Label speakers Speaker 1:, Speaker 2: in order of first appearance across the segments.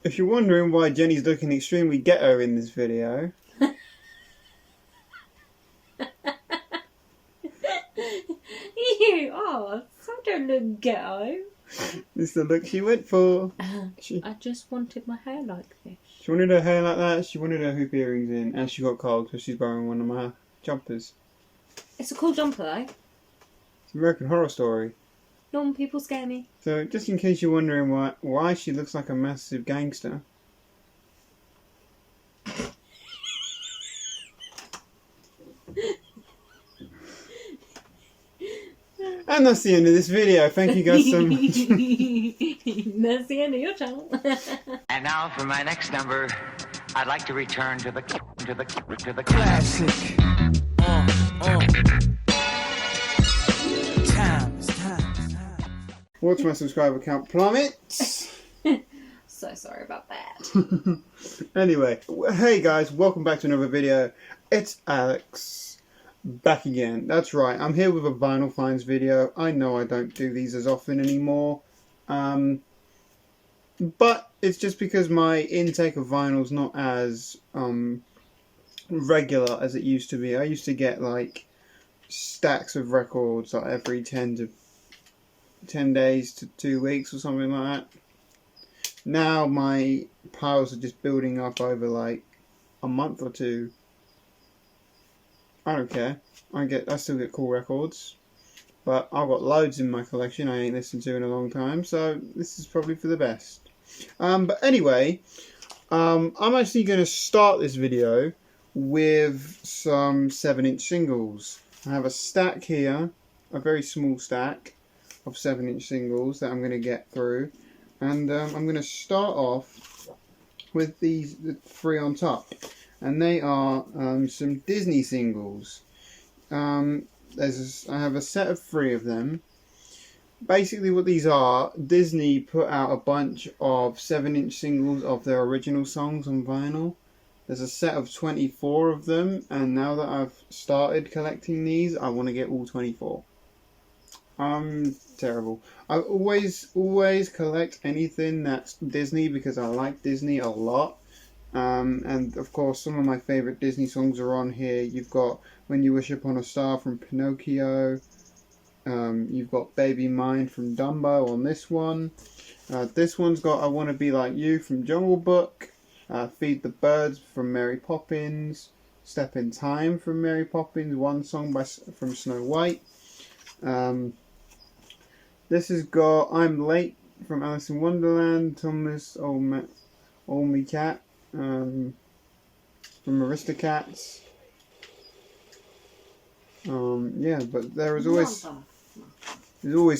Speaker 1: If you're wondering why Jenny's looking extremely ghetto in this video,
Speaker 2: You are. I don't look ghetto.
Speaker 1: this is the look she went for.
Speaker 2: I just wanted my hair like this.
Speaker 1: She wanted her hair like that, she wanted her hoop earrings in, and she got cold because she's wearing one of my jumpers.
Speaker 2: It's a cool jumper though.
Speaker 1: It's an American Horror Story.
Speaker 2: Normal people scare me.
Speaker 1: So, just in case you're wondering why she looks like a massive gangster. And that's the end of this video. Thank you guys so much.
Speaker 2: That's the end of your channel.
Speaker 3: And now for my next number, I'd like to return to the
Speaker 4: Classic. Times.
Speaker 1: Watch my subscriber count plummets.
Speaker 2: So sorry about that.
Speaker 1: Anyway, hey guys, welcome back to another video. It's Alex. Back again. That's right, I'm here with a Vinyl Finds video. I know I don't do these as often anymore. But it's just because my intake of vinyl's not as regular as it used to be. I used to get like stacks of records like every 10 days to 2 weeks or something like that. Now my piles are just building up over like a month or two. I don't care. I still get cool records. But I've got loads in my collection I ain't listened to in a long time, so this is probably for the best. But anyway, I'm actually going to start this video with some 7-inch singles. I have a stack here, a very small stack of 7-inch singles that I'm going to get through. And I'm going to start off with the 3 on top. And they are some Disney singles. I have a set of 3 of them. Basically what these are, Disney put out a bunch of 7-inch singles of their original songs on vinyl. There's a set of 24 of them, and now that I've started collecting these, I want to get all 24. I'm terrible. I always collect anything that's Disney because I like Disney a lot. And of course some of my favourite Disney songs are on here. You've got When You Wish Upon a Star from Pinocchio. You've got Baby Mine from Dumbo on this one. This one's got I Want to Be Like You from Jungle Book. Feed the Birds from Mary Poppins. Step in Time from Mary Poppins. One song from Snow White. This has got I'm Late from Alice in Wonderland. Thomas Old Me Cat from Aristocats. Yeah, but there's always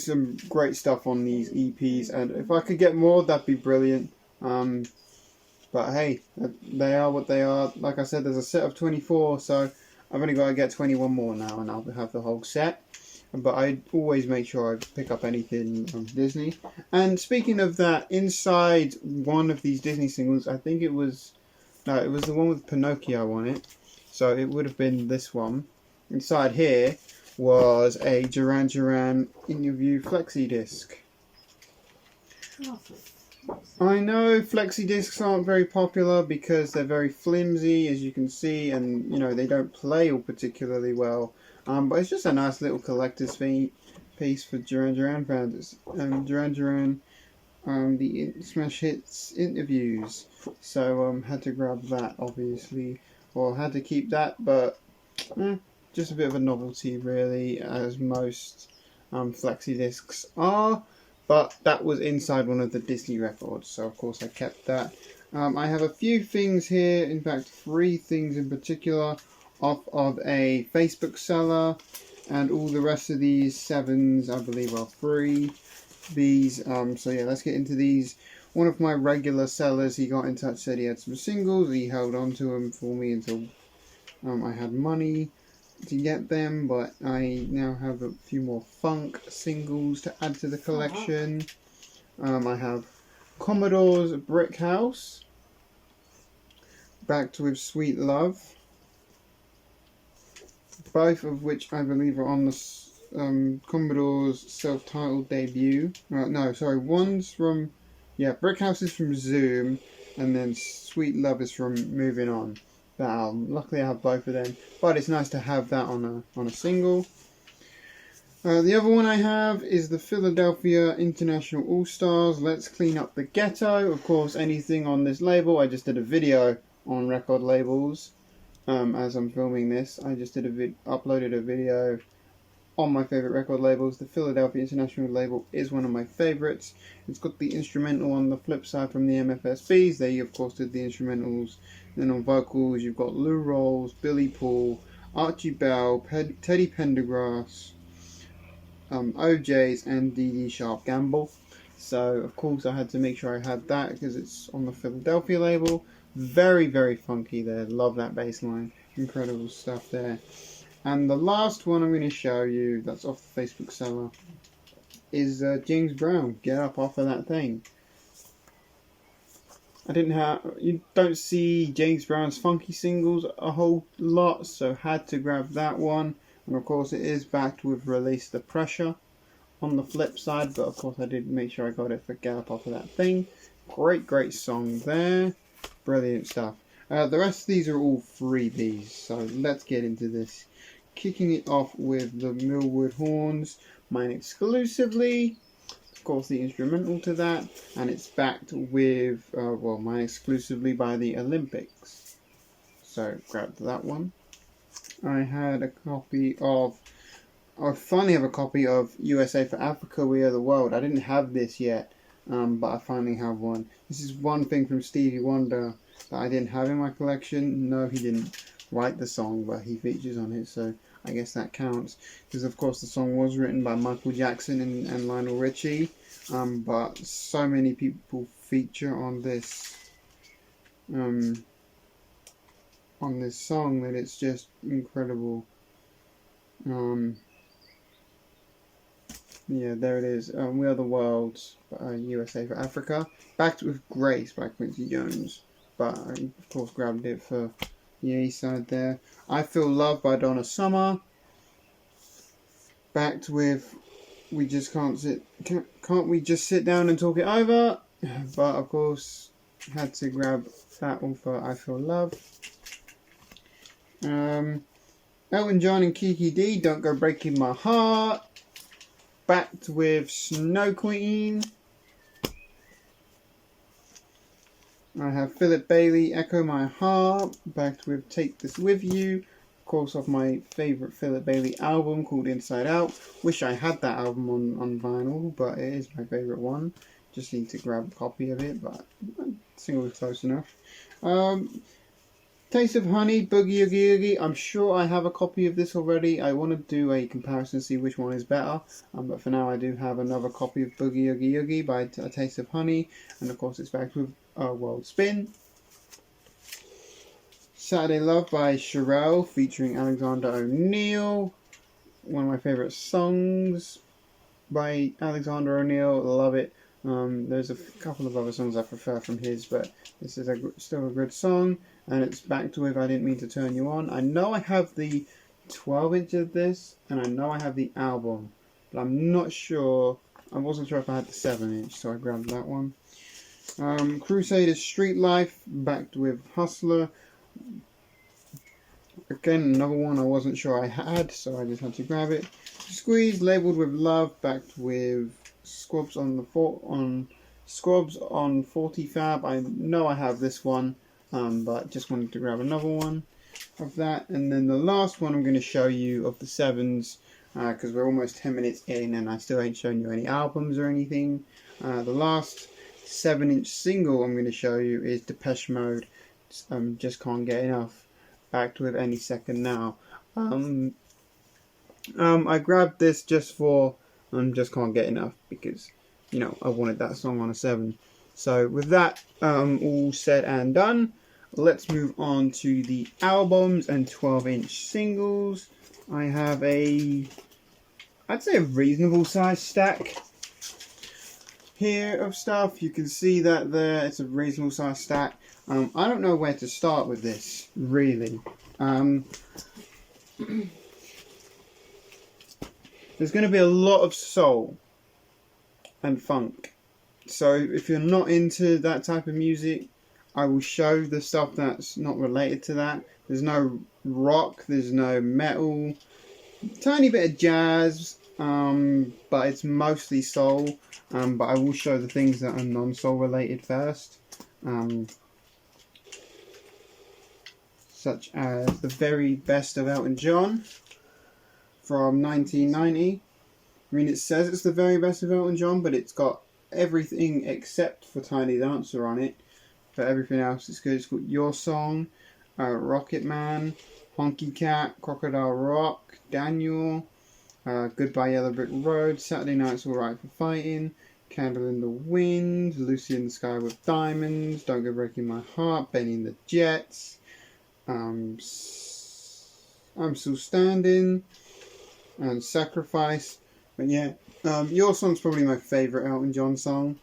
Speaker 1: some great stuff on these EPs, and if I could get more, that'd be brilliant. But hey, they are what they are. Like I said, there's a set of 24, so I've only got to get 21 more now, and I'll have the whole set. But I always make sure I pick up anything from Disney. And speaking of that, inside one of these Disney singles, I think it was the one with Pinocchio on it. So it would have been this one. Inside here was a Duran Duran interview flexi disc. I know flexi discs aren't very popular because they're very flimsy, as you can see, and you know they don't play all particularly well. But it's just a nice little collector's piece for Duran Duran fans. Duran Duran, the Smash Hits interviews. So had to grab that, obviously, or had to keep that, but just a bit of a novelty, really, as most flexi discs are. But that was inside one of the Disney records, so of course I kept that. I have a few things here, in fact 3 things in particular, off of a Facebook seller, and all the rest of these 7s I believe are free. These, so yeah, let's get into these. One of my regular sellers, he got in touch, said he had some singles, he held on to them for me until I had money to get them, but I now have a few more funk singles to add to the collection. I have Commodore's Brick House, Backed with Sweet Love, both of which I believe are on the Commodore's self-titled debut. No, sorry, one's from, yeah, Brick House is from Zoom, and then Sweet Love is from Moving On. That album. Luckily, I have both of them, but it's nice to have that on a single. The other one I have is the Philadelphia International All Stars. Let's Clean Up the Ghetto. Of course, anything on this label. I just did a video on record labels. As I'm filming this, I just uploaded a video on my favourite record labels. The Philadelphia International label is one of my favourites. It's got the instrumental on the flip side from the MFSBs. They of course did the instrumentals. Then on vocals you've got Lou Rawls, Billy Paul, Archie Bell, Teddy Pendergrass, OJ's, and Dee Dee Sharp Gamble. So of course I had to make sure I had that because it's on the Philadelphia label. Very, very funky there. Love that bass line. Incredible stuff there. And the last one I'm going to show you, that's off the Facebook seller, is James Brown. Get Up Off of That Thing. You don't see James Brown's funky singles a whole lot, so had to grab that one. And of course it is backed with Release the Pressure on the flip side, but of course I did make sure I got it for Get Up Off of That Thing. Great song there. Brilliant stuff. The rest of these are all freebies, so let's get into this. Kicking it off with the Millwood Horns, mine exclusively. Of course, the instrumental to that, and it's backed with, mine exclusively by the Olympics. So, grab that one. I had a copy of, I finally have a copy of USA for Africa, We Are the World. I didn't have this yet, but I finally have one. This is one thing from Stevie Wonder that I didn't have in my collection. No, he didn't write the song, but he features on it, so I guess that counts. Because of course the song was written by Michael Jackson and Lionel Richie, but so many people feature on this song that it's just incredible. Yeah, there it is. We Are the World, USA for Africa. Backed with Grace by Quincy Jones, but I of course grabbed it for the A side there. I Feel Love by Donna Summer. Backed with We Just Can't We Just Sit Down and Talk It Over? But of course had to grab that one for I Feel Love. Elton John and Kiki D, Don't Go Breaking My Heart. Backed with Snow Queen. I have Philip Bailey, Echo My Heart, backed with Take This With You, of course off my favourite Philip Bailey album called Inside Out. Wish I had that album on vinyl, but it is my favourite one. Just need to grab a copy of it, but single is close enough. Taste of Honey, Boogie Oogie Oogie. I'm sure I have a copy of this already. I want to do a comparison, see which one is better. But for now I do have another copy of Boogie Oogie Oogie by A Taste of Honey. And of course it's backed with World Spin. Saturday Love by Cherrelle featuring Alexander O'Neal. One of my favourite songs by Alexander O'Neal. Love it. There's a couple of other songs I prefer from his, but this is still a good song. And it's backed with I Didn't Mean to Turn You On. I know I have the 12-inch of this, and I know I have the album, but I'm not sure. I wasn't sure if I had the 7-inch, so I grabbed that one. Crusaders Street Life, backed with Hustler. Again, another one I wasn't sure I had, so I just had to grab it. Squeeze, Labeled with Love, backed with Squabs on 40 Fab. I know I have this one. But just wanted to grab another one of that. And then the last one I'm going to show you of the 7s, because we're almost 10 minutes in and I still ain't shown you any albums or anything. The last 7-inch single I'm going to show you is Depeche Mode, Just Can't Get Enough, backed with Any Second Now. I grabbed this just for Just Can't Get Enough because, you know, I wanted that song on a 7. So with that all said and done, let's move on to the albums and 12-inch singles. I have I'd say a reasonable size stack here of stuff. You can see that there, it's a reasonable size stack. I don't know where to start with this, really. There's going to be a lot of soul and funk. So if you're not into that type of music, I will show the stuff that's not related to that. There's no rock, there's no metal, tiny bit of jazz, but it's mostly soul. But I will show the things that are non-soul related first. Such as the very best of Elton John from 1990. I mean, it says it's the very best of Elton John, but it's got everything except for Tiny Dancer on it. But everything else is good. It's got Your Song, Rocket Man, Honky Cat, Crocodile Rock, Daniel, Goodbye Yellow Brick Road, Saturday Night's Alright for Fighting, Candle in the Wind, Lucy in the Sky with Diamonds, Don't Go Breaking My Heart, Benny and the Jets, I'm Still Standing, and Sacrifice. But yeah, Your Song's probably my favourite Elton John song.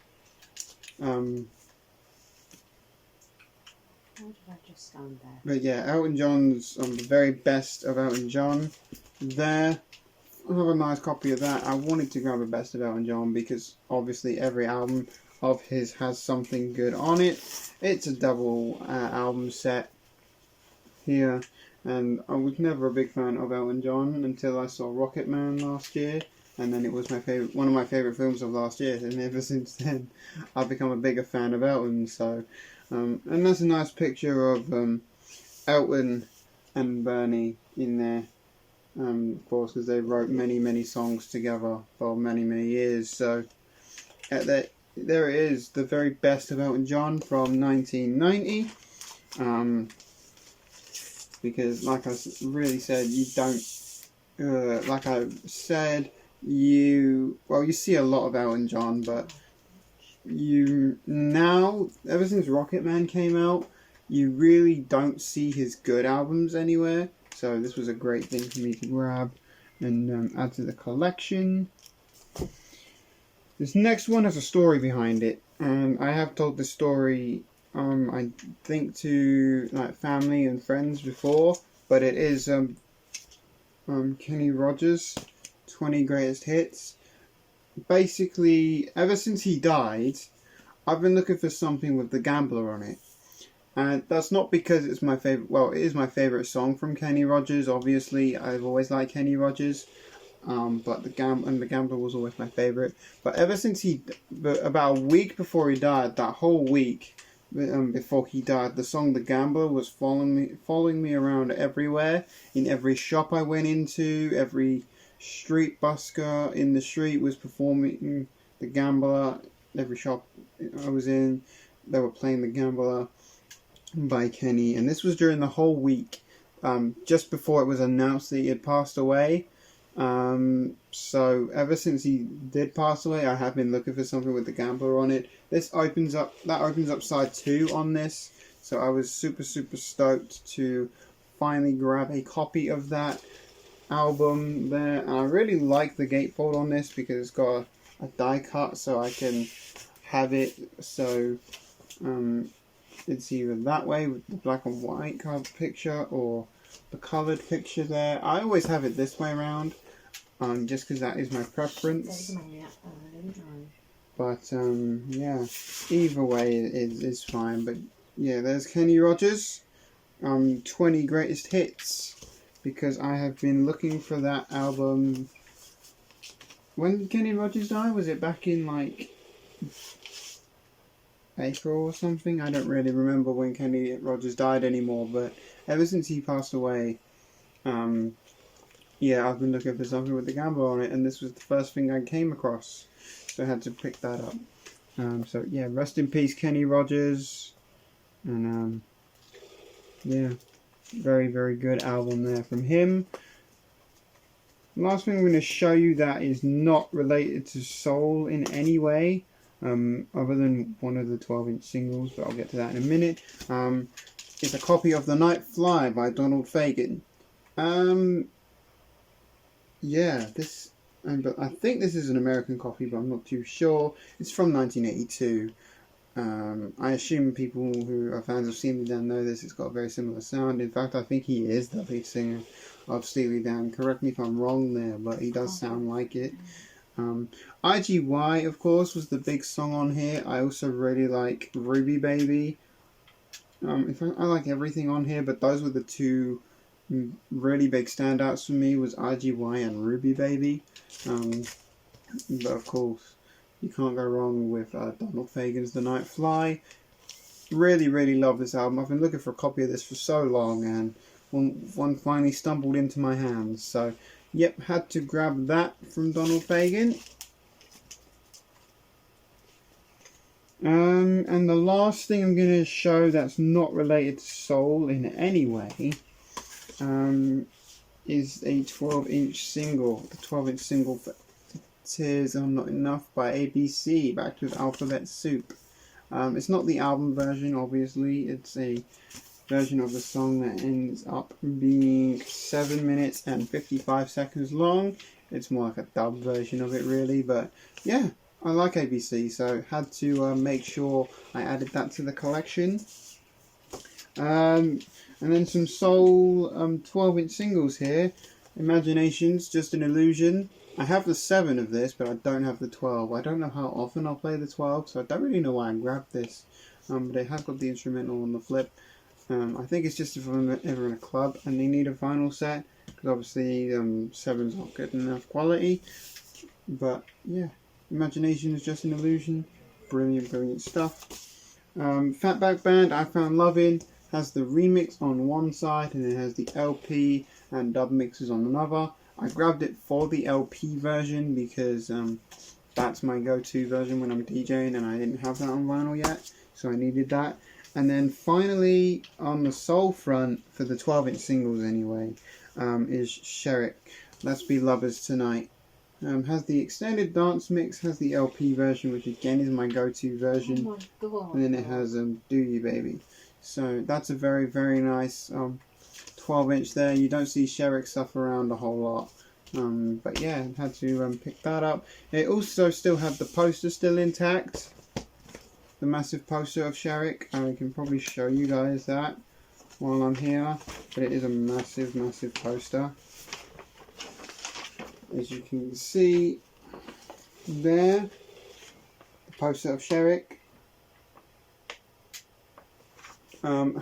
Speaker 2: How did I just stand there?
Speaker 1: But yeah, Elton John's the very best of Elton John. There, I have a nice copy of that. I wanted to grab a best of Elton John because obviously every album of his has something good on it. It's a double album set here, and I was never a big fan of Elton John until I saw Rocket Man last year, and then it was one of my favourite films of last year, and ever since then I've become a bigger fan of Elton. So. And that's a nice picture of Elton and Bernie in there, of course, because they wrote many songs together for many years. So there it is, the very best of Elton John from 1990. Because, like I really said, you don't, like I said, you see a lot of Elton John, but you now, ever since Rocket Man came out, you really don't see his good albums anywhere. So this was a great thing for me to grab and add to the collection. This next one has a story behind it, and I have told this story, I think, to like family and friends before, but it is Kenny Rogers' 20 Greatest Hits. Basically, ever since he died, I've been looking for something with The Gambler on it. And that's not because it's my favourite, well, it is my favourite song from Kenny Rogers, obviously. I've always liked Kenny Rogers. But The Gambler was always my favourite. But ever since about a week before he died, that whole week before he died, the song The Gambler was following me around everywhere. In every shop I went into, every street busker in the street was performing The Gambler. Every shop I was in, they were playing The Gambler by Kenny, and this was during the whole week, just before it was announced that he had passed away. So ever since he did pass away, I have been looking for something with The Gambler on it. That opens up side 2 on this, so I was super stoked to finally grab a copy of that album there. And I really like the gatefold on this because it's got a die cut, so I can have it so it's either that way with the black and white cover picture or the coloured picture there. I always have it this way around, just because that is my preference. But yeah, either way is fine. But yeah, there's Kenny Rogers, 20 Greatest Hits, because I have been looking for that album. When did Kenny Rogers die? Was it back in like April or something? I don't really remember when Kenny Rogers died anymore, but ever since he passed away, yeah, I've been looking for something with The Gambler on it, and this was the first thing I came across, so I had to pick that up. So yeah, rest in peace, Kenny Rogers, and yeah, very good album there from him. Last thing I'm going to show you that is not related to soul in any way, other than one of the 12-inch singles, but I'll get to that in a minute. It's a copy of The Night Fly by Donald Fagen. Yeah, but I think this is an American copy, but I'm not too sure. It's from 1982. I assume people who are fans of Steely Dan know this. It's got a very similar sound. In fact, I think he is the lead singer of Steely Dan. Correct me if I'm wrong there, but he does sound like it. IGY, of course, was the big song on here. I also really like Ruby Baby. In fact, I like everything on here, but those were the two really big standouts for me, was RGY and Ruby Baby. But of course, you can't go wrong with Donald Fagen's The Night Fly. Really, really love this album. I've been looking for a copy of this for so long, and one finally stumbled into my hands. So, yep, had to grab that from Donald Fagen. And the last thing I'm going to show that's not related to soul in any way is a 12-inch single. The 12-inch single for Tears Are Not Enough by ABC, backed with Alphabet Soup. It's not the album version, obviously. It's a version of the song that ends up being 7 minutes and 55 seconds long. It's more like a dub version of it, really. But yeah, I like ABC, so had to make sure I added that to the collection. And then some soul 12-inch singles here. Imaginations, Just an Illusion. I have the 7 of this, but I don't have the 12. I don't know how often I'll play the 12, so I don't really know why I grabbed this. But it has got the instrumental on the flip. I think it's just if I'm ever in a club and they need a vinyl set, because obviously 7's not good enough quality. But yeah, Imagination is Just an Illusion. Brilliant, brilliant stuff. Fatback Band, I Found Lovin', has the remix on one side and it has the LP and dub mixes on another. I grabbed it for the LP version because that's my go-to version when I'm DJing, and I didn't have that on vinyl yet, so I needed that. And then finally, on the soul front, for the 12-inch singles anyway, is Sherrick, Let's Be Lovers Tonight. Has the extended dance mix, has the LP version, which again is my go-to version.
Speaker 2: Oh my god.
Speaker 1: And then it has Do You Baby. So that's a very, very nice 12-inch there. You don't see Sherrick stuff around a whole lot. But yeah, had to pick that up. It also still had the poster still intact. The massive poster of Sherrick. I can probably show you guys that while I'm here. But it is a massive, massive poster. As you can see there, the poster of Sherrick.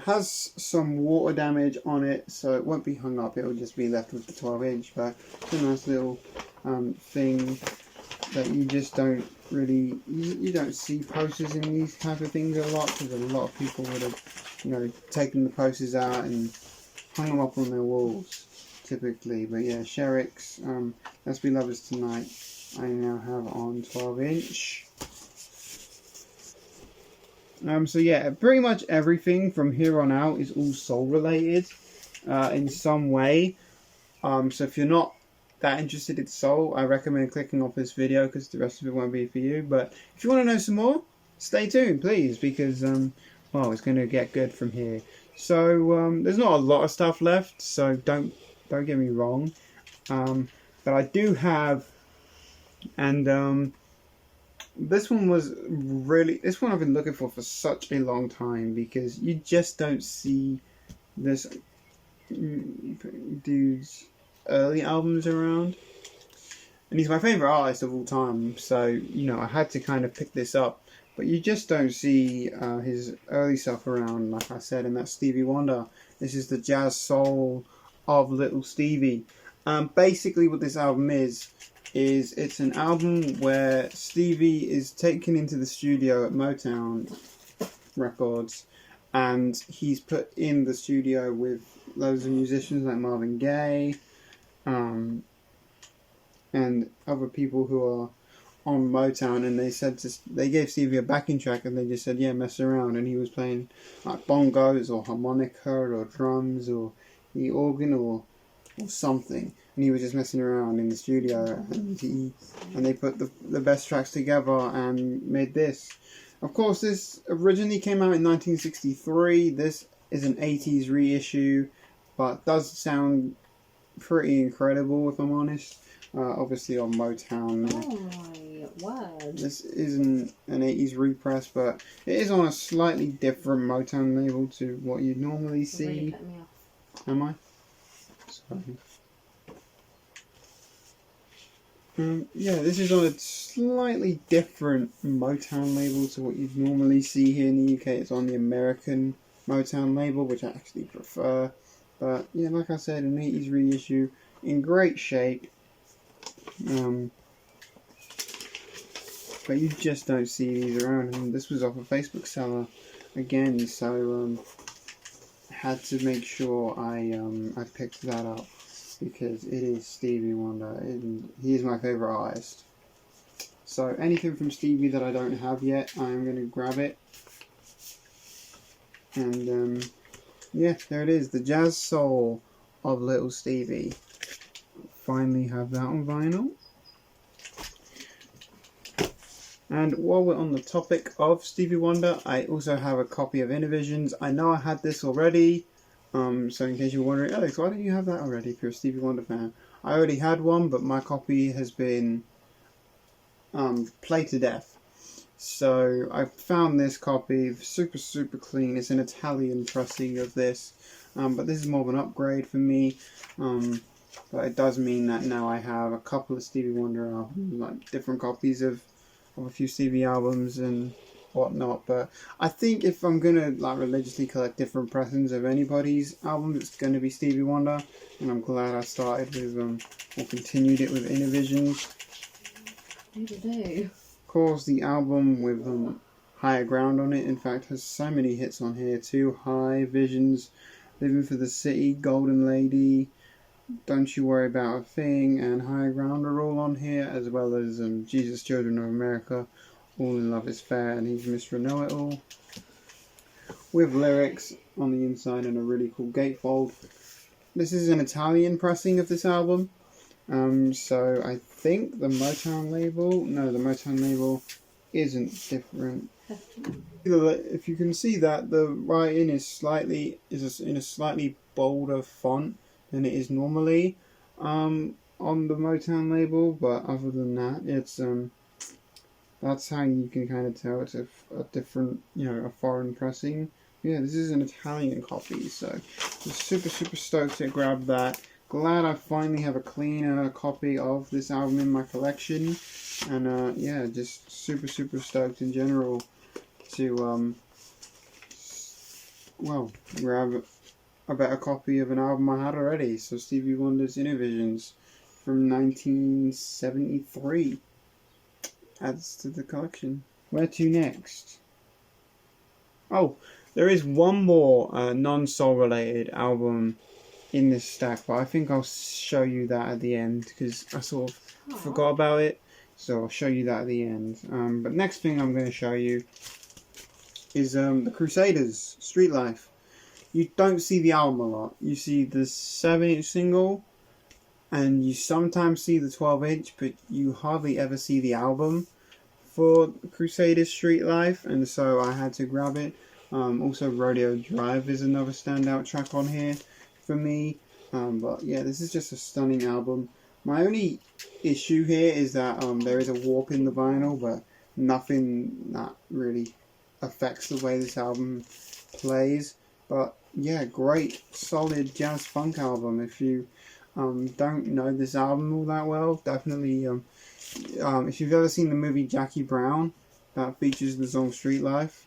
Speaker 1: Has some water damage on it, so it won't be hung up, it will just be left with the 12-inch, but it's a nice little thing that you just don't really, you don't see posters in these type of things a lot, because a lot of people would have, you know, taken the posters out and hung them up on their walls, typically. But yeah, Sherrick's Let's Be Lovers Tonight, I now have on 12-inch. So yeah, pretty much everything from here on out is all soul related in some way. So if you're not that interested in soul, I recommend clicking off this video because the rest of it won't be for you. But if you want to know some more, stay tuned, please, because well, it's going to get good from here. So there's not a lot of stuff left, so don't get me wrong. But I do have, and this one I've been looking for such a long time, because you just don't see this dude's early albums around. And he's my favourite artist of all time, so, you know, I had to kind of pick this up. But you just don't see his early stuff around, like I said, and that's Stevie Wonder. This is the jazz soul of Little Stevie. Basically what this album is it's an album where Stevie is taken into the studio at Motown Records, and he's put in the studio with loads of musicians like Marvin Gaye, and other people who are on Motown, and they gave Stevie a backing track, and they just said, yeah, mess around, and he was playing like bongos or harmonica or drums or the organ or something, and he was just messing around in the studio, and they put the best tracks together and made this. Of course, this originally came out in 1963. This is an 80s reissue, but does sound pretty incredible, if I'm honest. Obviously on Motown.
Speaker 2: Oh my word.
Speaker 1: This isn't an 80s repress, but it is on a slightly different Motown label to what you'd normally see.
Speaker 2: Really put me off.
Speaker 1: Am I? Sorry. Yeah, this is on a slightly different Motown label to what you'd normally see here in the UK. It's on the American Motown label, which I actually prefer. But yeah, like I said, an 80s reissue in great shape. But you just don't see these around, and this was off a Facebook seller again, so had to make sure I picked that up because it is Stevie Wonder and he is my favourite artist. So anything from Stevie that I don't have yet, I'm going to grab it. And yeah, there it is, the Jazz Soul of Little Stevie. Finally have that on vinyl. And while we're on the topic of Stevie Wonder, I also have a copy of Innervisions. I know I had this already, so in case you're wondering, Alex, why don't you have that already if you're a Stevie Wonder fan? I already had one, but my copy has been played to death. So I found this copy, super clean. It's an Italian pressing of this, but this is more of an upgrade for me. But it does mean that now I have a couple of Stevie Wonder albums, like different copies of a few Stevie albums and whatnot. But I think if I'm gonna like religiously collect different pressings of anybody's album, it's gonna be Stevie Wonder, and I'm glad I started with or continued it with Innervisions.
Speaker 2: Neither do.
Speaker 1: Of course, the album with Higher Ground on it, in fact, has so many hits on here too. High, Visions, Living for the City, Golden Lady, Don't You Worry About a Thing, and Higher Ground are all on here, as well as Jesus, Children of America, All in Love is Fair, and He's Mr. Know-It-All, with lyrics on the inside and a really cool gatefold. This is an Italian pressing of this album, so I think the Motown label isn't different. If you can see that, the writing is in a slightly bolder font than it is normally on the Motown label, but other than that, it's that's how you can kind of tell it's a different, a foreign pressing. Yeah, this is an Italian copy, so I'm super stoked to grab that. Glad I finally have a cleaner copy of this album in my collection, and yeah, just super stoked in general to grab a better copy of an album I had already. So Stevie Wonder's Innervisions from 1973 adds to the collection. Where to next? Oh, there is one more non-soul related album in this stack, but I think I'll show you that at the end because I sort of forgot about it, so I'll show you that at the end. But next thing I'm going to show you is the Crusaders, Street Life. You don't see the album a lot. You see the 7-inch single, and you sometimes see the 12-inch, but you hardly ever see the album for Crusaders, Street Life, and so I had to grab it. Also, Rodeo Drive is another standout track on here for me. But yeah, this is just a stunning album. My only issue here is that there is a warp in the vinyl, but nothing that really affects the way this album plays. But yeah, great, solid jazz funk album. If you don't know this album all that well, definitely if you've ever seen the movie Jackie Brown, that features the song Street Life.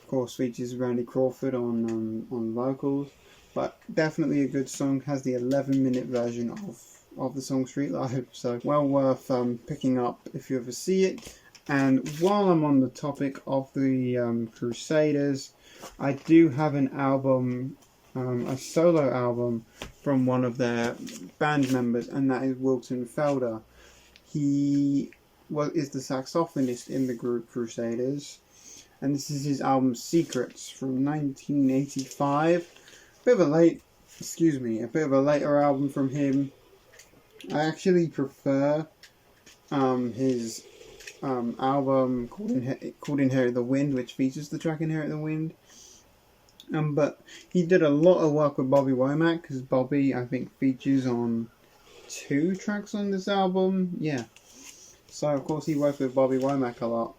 Speaker 1: Of course, features Randy Crawford on vocals, but definitely a good song. Has the 11-minute version of the song Street Life, so well worth picking up if you ever see it. And while I'm on the topic of the Crusaders, I do have an album, a solo album from one of their band members, and that is Wilton Felder. He is the saxophonist in the group Crusaders, and this is his album Secrets from 1985. A bit of a later album from him. I actually prefer his album called Inherit the Wind, which features the track Inherit the Wind. But he did a lot of work with Bobby Womack, because Bobby, I think, features on 2 tracks on this album. Yeah. So, of course, he worked with Bobby Womack a lot.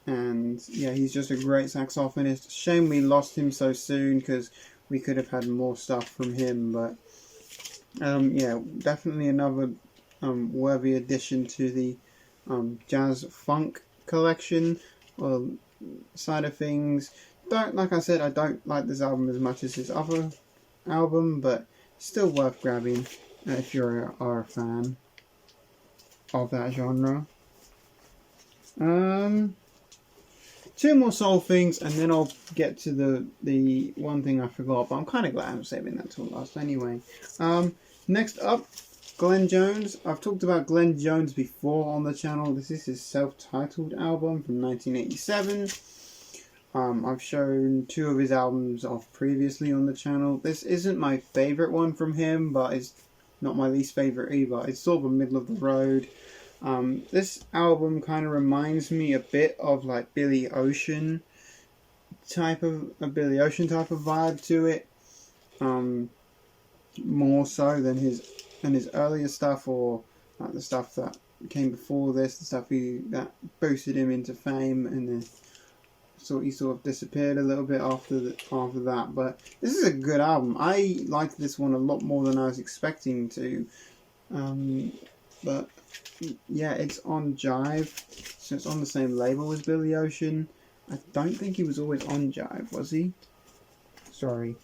Speaker 1: And, yeah, he's just a great saxophonist. Shame we lost him so soon, because we could have had more stuff from him. But, yeah, definitely another worthy addition to the jazz funk collection side of things. like I said, I don't like this album as much as his other album, but still worth grabbing if you are a fan of that genre. Two more soul things, and then I'll get to the one thing I forgot, but I'm kind of glad I'm saving that till last anyway. Next up, Glenn Jones. I've talked about Glenn Jones before on the channel. This is his self-titled album from 1987. I've shown two of his albums off previously on the channel. This isn't my favourite one from him, but it's not my least favourite either. It's sort of a middle of the road. This album kind of reminds me a bit of like Billy Ocean type of vibe to it. More so than his earlier stuff, or like the stuff that came before this, the stuff that boosted him into fame, and then he sort of disappeared a little bit after that. But this is a good album. I liked this one a lot more than I was expecting to. But yeah, it's on Jive, so it's on the same label as Billy Ocean. I don't think he was always on Jive, was he? Sorry.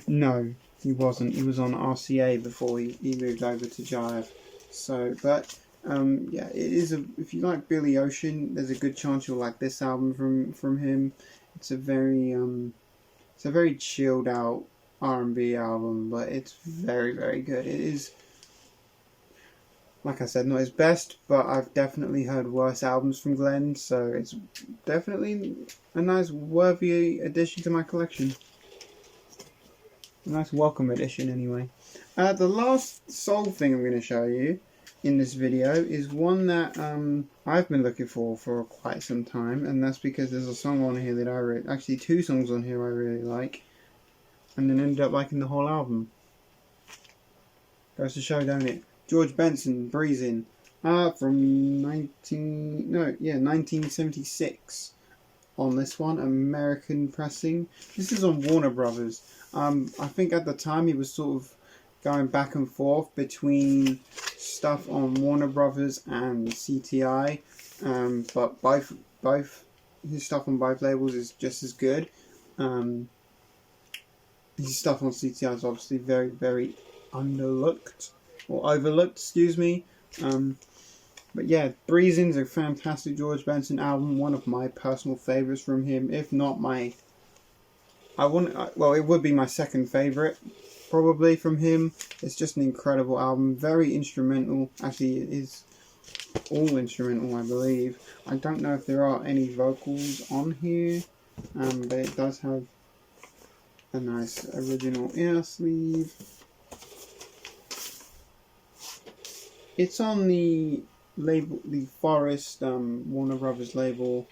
Speaker 1: No, he wasn't. He was on RCA before he moved over to Jive. So, but yeah, it is if you like Billy Ocean, there's a good chance you'll like this album from him. It's a very chilled out R&B album, but it's very, very good. It is, like I said, not his best, but I've definitely heard worse albums from Glenn, so it's definitely a nice, worthy addition to my collection. A nice welcome addition, anyway. The last soul thing I'm going to show you in this video is one that I've been looking for quite some time, and that's because there's a song on here that actually two songs on here I really like, and then ended up liking the whole album. Goes to show, don't it? George Benson, Breezin', from 1976 on this one, American pressing. This is on Warner Brothers. I think at the time he was sort of going back and forth between stuff on Warner Brothers and CTI, but both his stuff on both labels is just as good. His stuff on CTI is obviously very, very overlooked, excuse me. But yeah, Breezin's a fantastic George Benson album, one of my personal favourites from him, if not my... it would be my second favourite, probably, from him. It's just an incredible album, very instrumental. Actually, it is all instrumental, I believe. I don't know if there are any vocals on here, but it does have a nice original ear sleeve. It's on the label, the Forest Warner Brothers label.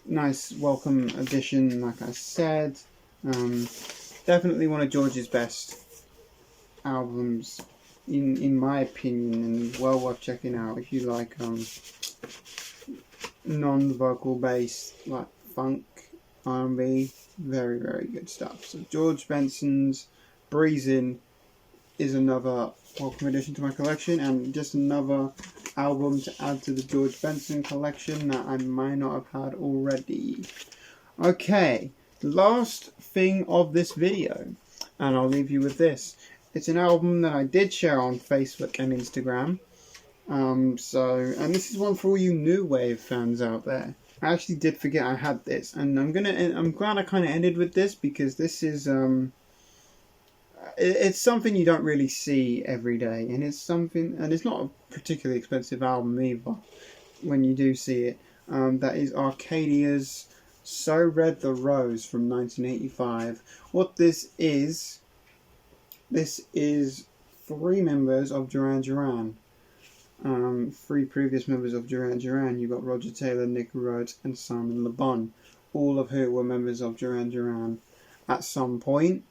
Speaker 1: Nice welcome addition, like I said. Definitely one of George's best albums, in my opinion, and well worth checking out if you like non-vocal based, like funk, R&B. Very, very good stuff. So George Benson's Breezin' is another welcome addition to my collection, and just another album to add to the George Benson collection that I might not have had already. Okay, last thing of this video, and I'll leave you with this. It's an album that I did share on Facebook and Instagram. And this is one for all you New Wave fans out there. I actually did forget I had this, and I'm glad I kind of ended with this, because this is it's something you don't really see every day, and it's not a particularly expensive album either when you do see it. That is Arcadia's So Red the Rose from 1985. What this is three members of Duran Duran. Three previous members of Duran Duran. You got Roger Taylor, Nick Rhodes, and Simon Le Bon, all of who were members of Duran Duran at some point,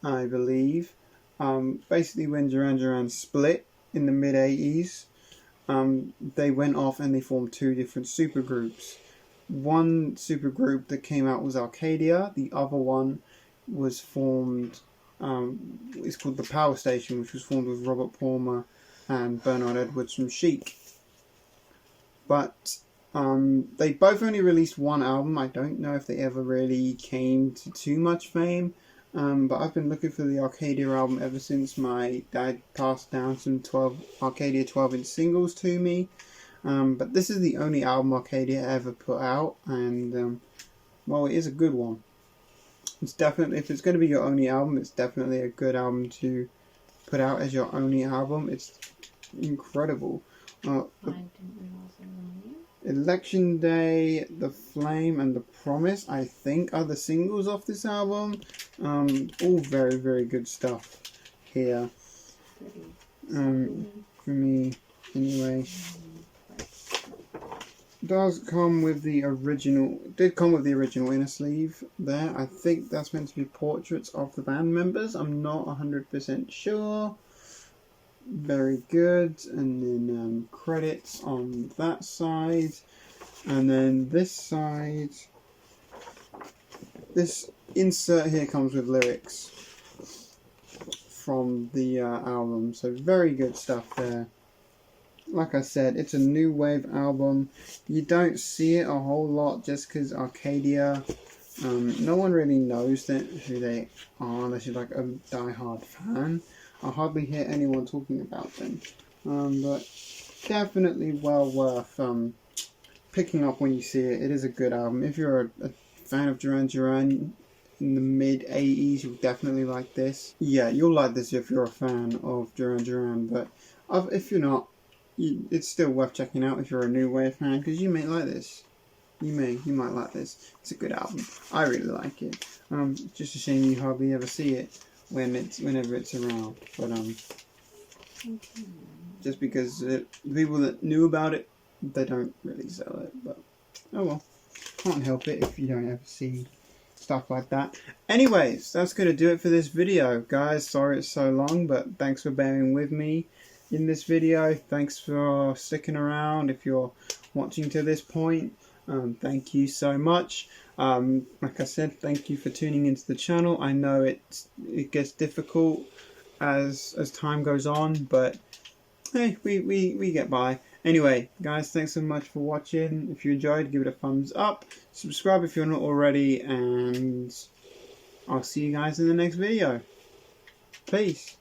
Speaker 1: I believe. Basically, when Duran Duran split in the mid-80s, they went off and they formed two different supergroups. One supergroup that came out was Arcadia. The other one was formed, it's called The Power Station, which was formed with Robert Palmer and Bernard Edwards from Chic. But they both only released one album. I don't know if they ever really came to too much fame. But I've been looking for the Arcadia album ever since my dad passed down some Arcadia 12-inch singles to me. But this is the only album Arcadia ever put out, and well, it is a good one. It's definitely, if it's going to be your only album, it's definitely a good album to put out as your only album. It's incredible.
Speaker 2: I didn't realise they were new.
Speaker 1: Election Day, The Flame, and The Promise, I think, are the singles off this album. All very, very good stuff here. For me, anyway. Does come with the original, did come with the original inner sleeve there. I think that's meant to be portraits of the band members. I'm not 100% sure. Very good. And then credits on that side. And then this side, this insert here comes with lyrics from the album. So very good stuff there. Like I said, it's a new wave album. You don't see it a whole lot just because Arcadia, no one really knows who they are unless you're like a die-hard fan. I hardly hear anyone talking about them. But definitely well worth picking up when you see it. It is a good album. If you're a fan of Duran Duran in the mid-80s, you'll definitely like this. Yeah, you'll like this if you're a fan of Duran Duran, but if you're not, it's still worth checking out if you're a new wave fan, because you may like this. You might like this. It's a good album. I really like it. Just a shame you hardly ever see it whenever it's around. But just because the people that knew about it, they don't really sell it. But oh well, can't help it if you don't ever see stuff like that. Anyways, that's gonna do it for this video, guys. Sorry it's so long, but thanks for bearing with me in this video. Thanks for sticking around. If you're watching to this point, thank you so much. Like I said, thank you for tuning into the channel. I know it gets difficult as time goes on, but hey, we get by. Anyway, guys, thanks so much for watching. If you enjoyed, give it a thumbs up. Subscribe if you're not already, and I'll see you guys in the next video. Peace.